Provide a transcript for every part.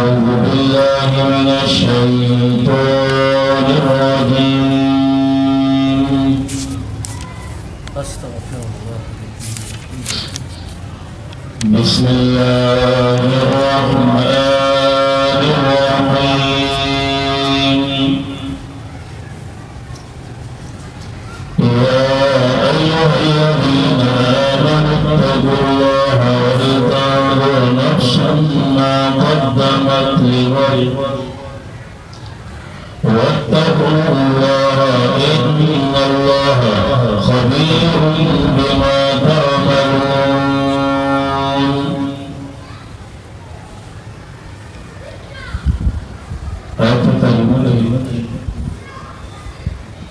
أعوذ بالله من الشيطان الرجيم أستغفر الله بسم الله الرحمن الرحيم يا أيها الذين آمنوا اتقوا الله ولتنظر نفس ما قدمت لغد واتقوا الله إن الله خبير بما تعملون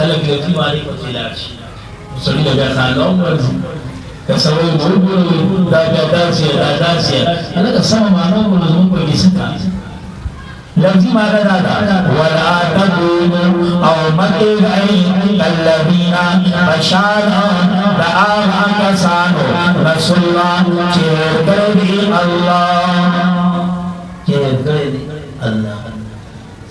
kalau kita mari ko silac suri daga khalom kasawai buru daga dasia ana ka sama mano ko lazum ko disita lafzi mara dada wala taqulu aw matai kallabina ashara da'a kasano rasulullah cher kare allah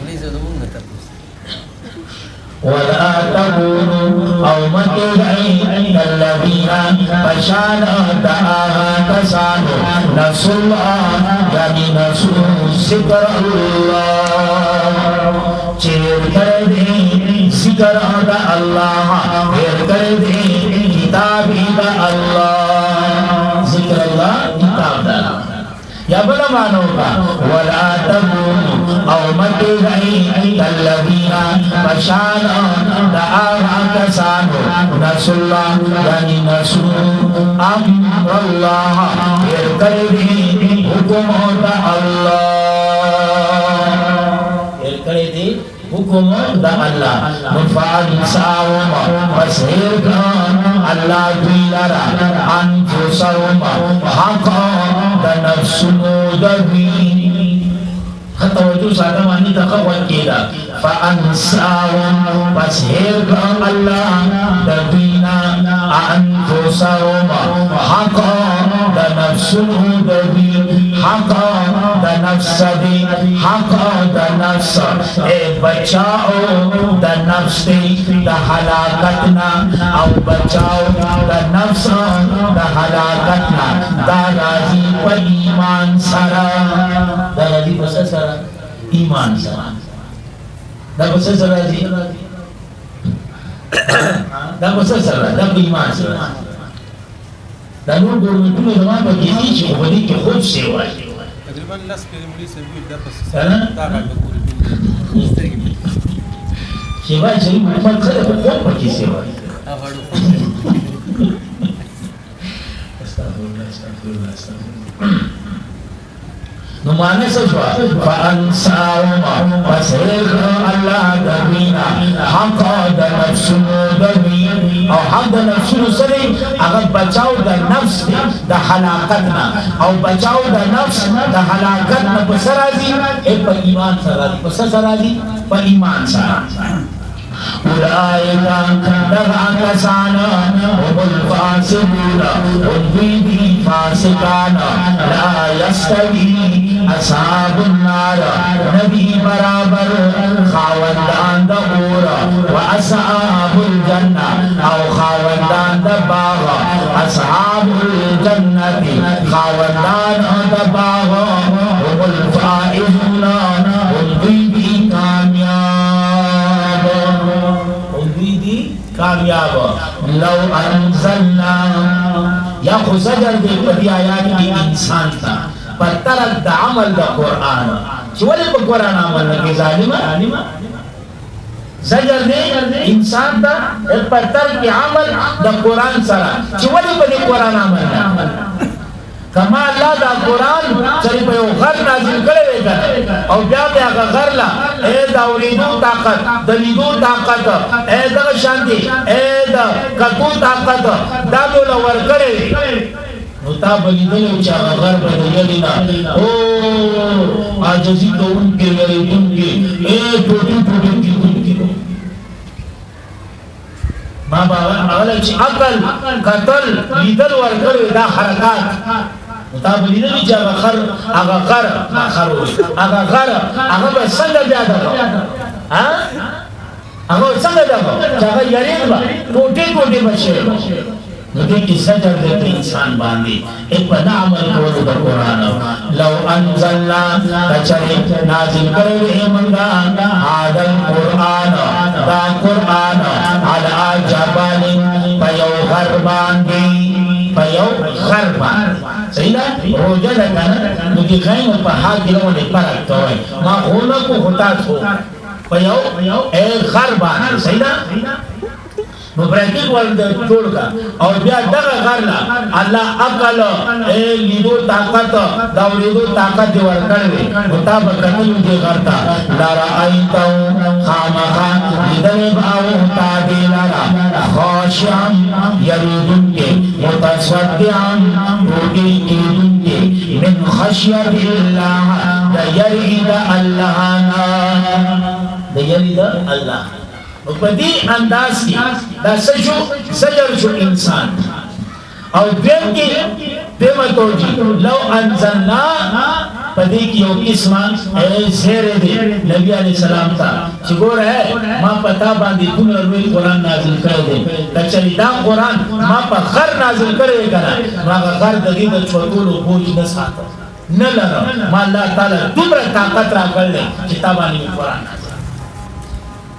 ini sudah mengetap ولا تكونوا أو متعين الذين فشانوا دعاها كسانوا نسوا الله يعني نسوا ذكر الله چیر کر دے ذکر دا اللہ پھر کر دے کتابی دا اللہ ذکر اللہ کتاب دا یا بلا مانو کا ولا تكونوا أو متعين الذين فشانوا دعاها كسانوا نسوا الله يعني نسوا أمر الله پھر کر دے حکم دا اللہ پھر کر دے حکم دا اللہ فانساهم پس ہیر کان اللہ دوی لرا انفسهم حقا دا نفسنو دوی توجہ ساتمانی تقوت کیدا فانساهم پس ہیر کان اللہ دوینا انفسهم حقا دا نفسنو دوی حقا دا نفس دی حقا دا نفس اے بچاؤ دا نفس دی دا حلاکتنا او بچاؤ دا نفس دا حلاکتنا دا راضی پا ایمان سرا دا راضی پس سرا ایمان سرا دا پس سرا راضی دا پس سرا دا پا ایمان سرا دا نور گورنمنٹونو زمان پا کیسی چی خوبی کی خود سیوائی تقریبا لاس پیری مړي سوي د پس دا غاټه پوری سترګې سیوائی چی محمد خیر خود پا کی سیوائی غاړو استغفرالله نمانے سجوا فانساهم وسيخ الله دبينا حق دا نفس دبي او حق دا نفس سري اگر بچاو دا نفس دا حلاقتنا او بچاو دا نفس دا حلاقتنا بسرازي اے پا ایمان سرازي بس سرازي پا ایمان سرازي اولئک دغا کسانا هم الفاسقون انفیدی فاسقانا لا یستوی اصحاب النار نبی برابر خاوندان دا اورا و اصحاب الجنہ او خاوندان دا باغا اصحاب الجنت خاوندان دا باغا هم الفائزون انفیدی کامیاب لو انزلنا یا خزجر دے پدی آیات کی انسان تا پر ترک دا عمل دا قرآن چولی پا قرآن عمل نکی ظالمہ زجر دے انسان تا پر ترک عمل دا قرآن سرا چولی پا دی قرآن عمل نکی کما اللہ دا قرآن چلی پہ یو غر نازل کرے گا او بیا بیا غر لا اے دا اوریدو طاقت دلیدو طاقت اے دا شانتی اے دا کتو طاقت دا دولا ور کرے نتا بلی دلو چاہا غر پہ دیلینا او آجزی تو ان کے لرے تم کے اے ٹوٹی ٹوٹی کی تم کی ماں بابا اغلق چی عقل قتل لیدل ور کرے دا حرکات مطابقی نبی چا اگا غر اگا با سنگ بیادا با اگا سنگ بیادا با چاگا یرین با ٹوٹے ٹوٹے بچے نبی کی سجر دیتے انسان باندی ایک پا نعمل کولو دا قرآن لو انزلنا کچھرے نازل کرے منگا آدم قرآن دا قرآن علا جبال پیو غر باندی پیو غر باندی صحیح نا روجہ لکھانا نکی خیم پا حاق گلوں نے پرکتا ہوئے ما خونہ کو خطاط ہو پیو اے غر باندی صحیح نا مبرکت والد چھوڑ کا اور بیا دغا غرنا اللہ اقل اے لیدو طاقت دوریدو طاقت دیور کروے مطابقتیو دی غرطا لارا آئیتاو خامخا لیدنب آو تادی لارا خاشعن یریدن کے متصدعن روگی کیدن کے من خشیت اللہ دا یرید اللہنا دا یرید اللہ پدی انداز کی دا سجر شو انسان اور دیم کی دیمتو جی لو انزلنا پدی کی یو اسمان اے زیر دے نبی علیہ السلام تا چگو رہے ما پتا باندی دنیا روی قرآن نازل کر دے کچھلی دا قرآن ما پا غر نازل کرے کنا ما غر دگی دا چھوٹولو بوج نساتا نلنا ما اللہ تعالی دمرا طاقت را کر لے کتابانی میں قرآن نازل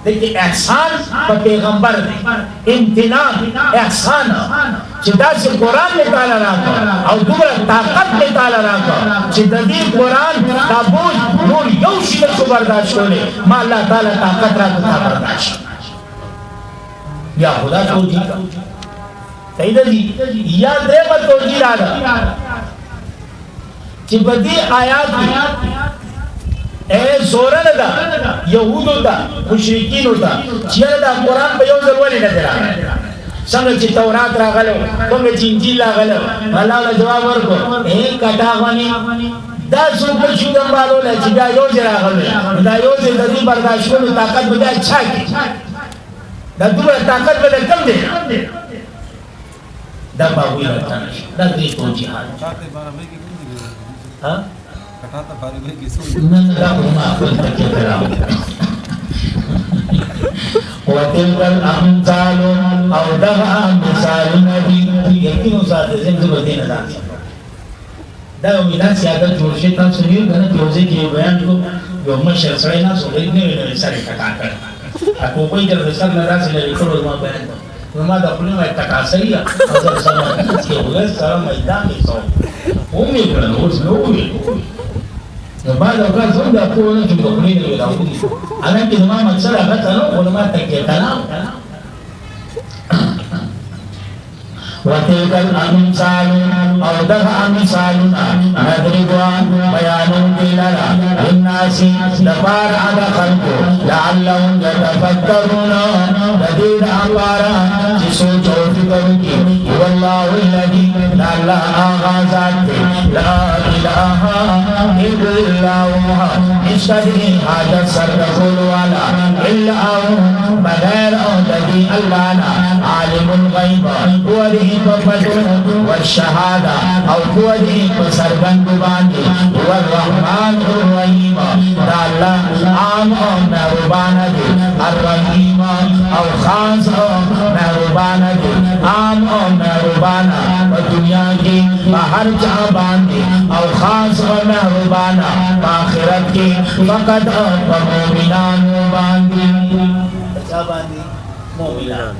دیکھیں احسان پا پیغمبر دے امتنان احسان چدا سے قرآن میں تعالی راکا اور دوبرا طاقت میں تعالی راکا چدا دی قرآن تابوج نور یوشی لکو برداشت ہونے ما اللہ تعالی طاقت راکا تا برداشت یا خدا توجیہ کا سیدہ جی یا دریبت توجیہ رادا چدا دی آیات اے زورن دا یهودو دا مشرکینو دا چیرې دا قرآن په یو ځل ولې نه دی راغلی څنګه چې تورات راغلو څنګه چې انجیل راغلو الله له جواب ورکړو اے کټا غني دا څوک چې کوم بالو له چې دا یو ځای راغلی دا یو ځای د دې برداشت کولو طاقت به دا چا کې دا دومره طاقت به کم دی دا باوی راځي دا دې توجیهات کټاته باندې کې کوم دی ها کټاته باندې کې څه نن دا ما خپل تکي کړم وتلك الامثال او دغه مثال نبی یقینو ساته څنګه بدینه دا وینا سیاده جوړ شي تاسو یې کنه یوځي کې بیان کو یو مشر سره نه سو دې نه سره ټکا کړ اكو کوئی د رسال نه راځي لري ټول ما بیان نو ما د خپل ما ټکا سړی او سره چې وګړي سره میدان کې سو اومې کړه نو څه نو وی نو بعد او کله څنګه په ونه چې په خپل نه راوړي انا کې ما مقصد هغه ته نو ما تکي کلام وتلك الأمثال أو دغ أمثالنا نضربها بيان لنا للناس لبار على خلق لعلهم يتفكرون تدير أمارا جسوج وفكرك والله الذي لا آغازات لا إله إلا هو اشتري حاجة سرقل ولا إلا هو بغير الذي الله عالم الغيب هو والشهادة أو قوله بسربن بباني والرحمن الرحيم الله عام مهربانة الرحيم أو خاص مهربانة عام مهربانة والدنيا کی بہر جہاں باندھی او خاص مہربانہ آخرت کی فقط مومنان باندھی کیا باندھی مومنان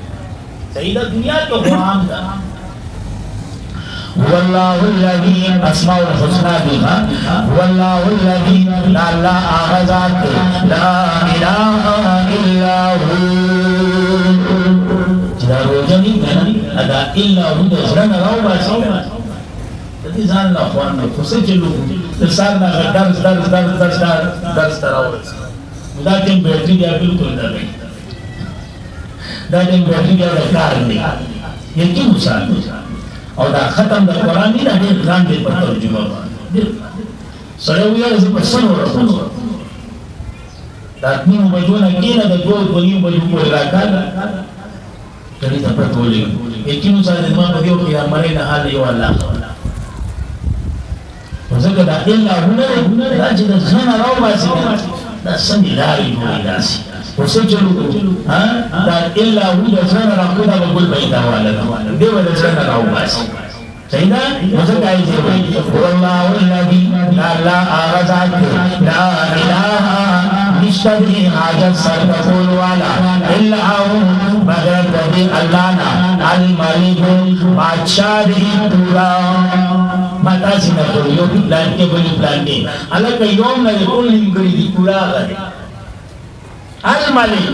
سیدہ دنیا تو غلام دا والله الذي اسماء الحسنى بها والله الذي لا اغذات لا اله الا هو جدا روجنی ادا الا هو دسرنا راو باسو دې ځان له خوان نو څه چلو تسال نه درس تراو دا ټیم بیٹری دی بالکل دا دی دا ټیم بیٹری دی کار دی یکی مثال او دا ختم د قران دی دا ډیر ځان دې په ترجمه باندې سره ویل چې په سن ورسول دا نو بجونه کینه د دوه بلیو بلیو په راکړه کله ته په ټولې یکی مثال د ما په دیو کې امرې نه حال یو الله وزګه دا الا هنر دا چې د ځان راو باسي دا سمې لارې جوړې داسي وسجلوا ها دا الا هو ځان راکو دا بقول بيتا ولا دی ولا ځان راو باسي سيدا وزګه ایږي والله الذي لا اغذات لا اله نشتري حاجت سر تقول والا الا هو مگر دې الله نا الملك بادشاہ دی پورا ماتا سینه کوي یو پلان کې بل پلان کې الګ یوم نه ټول نیمګړي دی پورا غره الملك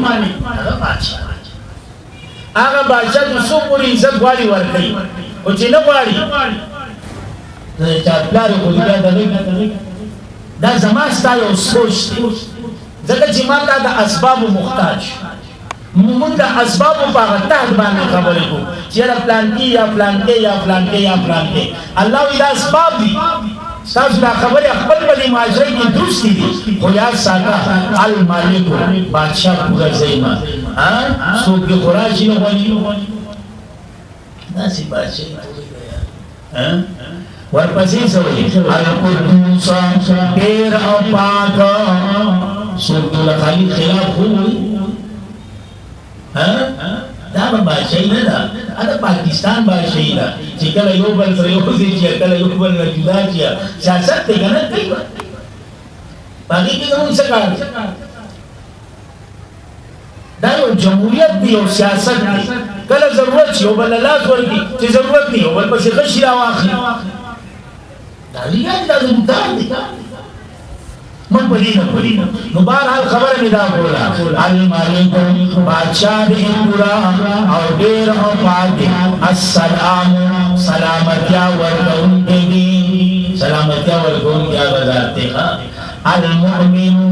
هغه بادشاہ د څو پوری عزت غواړي ورکړي او چې نه غواړي دا چا پلار کو دی دا زما ستاسو سوچ ځکه چې ما ته د اسباب محتاج موږ د اسباب په غتاه باندې خبرې کوو چې پلان کې یا پلان کې یا پلان کې یا پلان کې الله وی دا اسباب دي تاسو دا خبرې خپل په معاشره کې درست دي خو یاد ساته الملک بادشاہ پورا زېما ها څوک خوراشي نه غوړي دا سي بادشاہ ها ورپسې سوې القدوس ډېر او پاک څوک د خالق خلاف کوي ها دا بادشاہي نه ده دا پاکستان بادشاہي ده چې کله یو بل سره یو ځای چې کله یو بل نه جدا کیه سیاست ته کنه کوي باقي کې کوم څه کار دا یو جمهوریت دی او سیاست دی کله ضرورت شي او بل لاس ورکی چې ضرورت دی او بل پسې خشي راواخلي دا ریاض دا ځمکان دي من پلینا نو بہرحال خبر میں دا بولا الملک بادشاہ دے پورا او دیر او پاک السلام سلامتیا ورکون دے دی سلامتیا ورکون کیا بذارتے المؤمن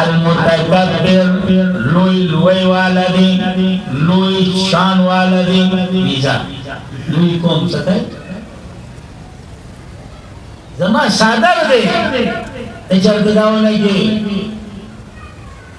al-mutakabbir lui waladi lui shan waladi bisa lui kom sakai zama sadar de tejar kedawan lagi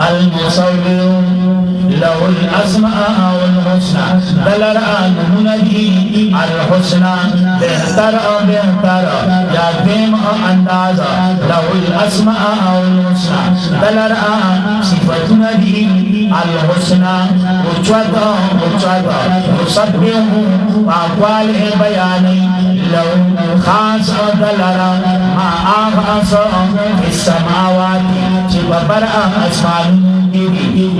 al-musawwir lahul asma'ul husna dalaran munadi al-husna behtar ya dem andaza lahul asma'ul husna dalaran sifatun di al-husna uchwada musabbihu aqwal bayani lahu khas dalaran ma aghasa fis samawati cibabar asman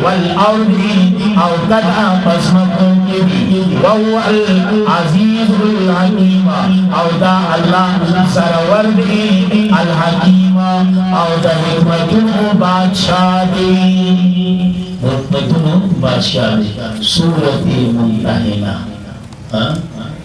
والأرض أو قطع قسمكم وهو العزيز الحكيم أو دا الله سرور الحكيم أو دا حكمة بادشاہ حكمة بادشاہ سورة ممتحنة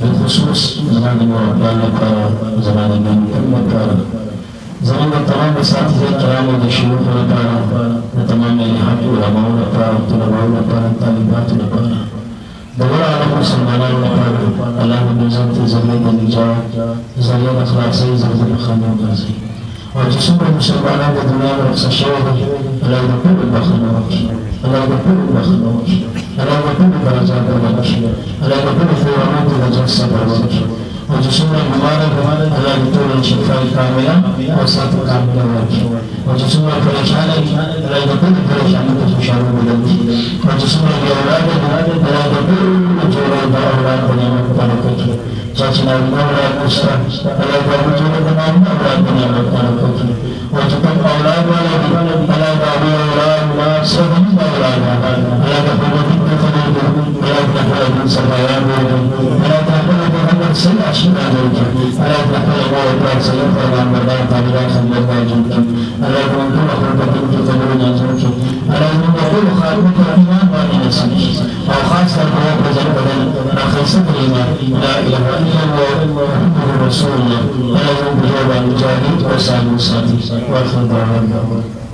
بالخصوص زمان المربان لپاره زمان المنکم لپاره زمان تمام اساتذه کرام و شيوخ لپاره تمام الحق علماء لپاره طلباء لپاره طالبات لپاره دور عالم مسلمانان لپاره الله بنظام ته زمین د نجات زریعه اخلاصي زمین خانو ګرځي او چې څومره مسلمانان د دنیا نه رخصت شوي دي الله د ټول بخښنه وکړي الله د ټول بخښنه وکړي الله د ټول درجات ورکړي الله د ټول فورانو د نجات صبر وکړي او چې څومره بیمار دي الله د ټول شفا کامله او صحت کامله ورکړي او چې څومره پریشان دي الله د ټول پریشانو ته خوشاله ولري او چې څومره بې اولاده دي الله د ټول جوړه د اولاد په نعمت برکت چاچی نارینه اولاد نشته الله د جوړه د نارینه اولاد په نعمت برکت او چې کوم اولاد والا دي الله د ابي اولاد سبب اولاد الله د حکومت په خبره الله د حکومت سرمایه الله د حکومت سره اشاره کوي الله د حکومت په سره پیغام باندې تعالی خدمت کوي الله د ټول حکومت په خبره نه کوي الله د ټول خلکو په ایمان باندې نصیب او خاص په ځای بدل راخصه ایمان لا اله الا الله محمد رسول الله الله د جواب مجاهد او صالح واخر دعوانا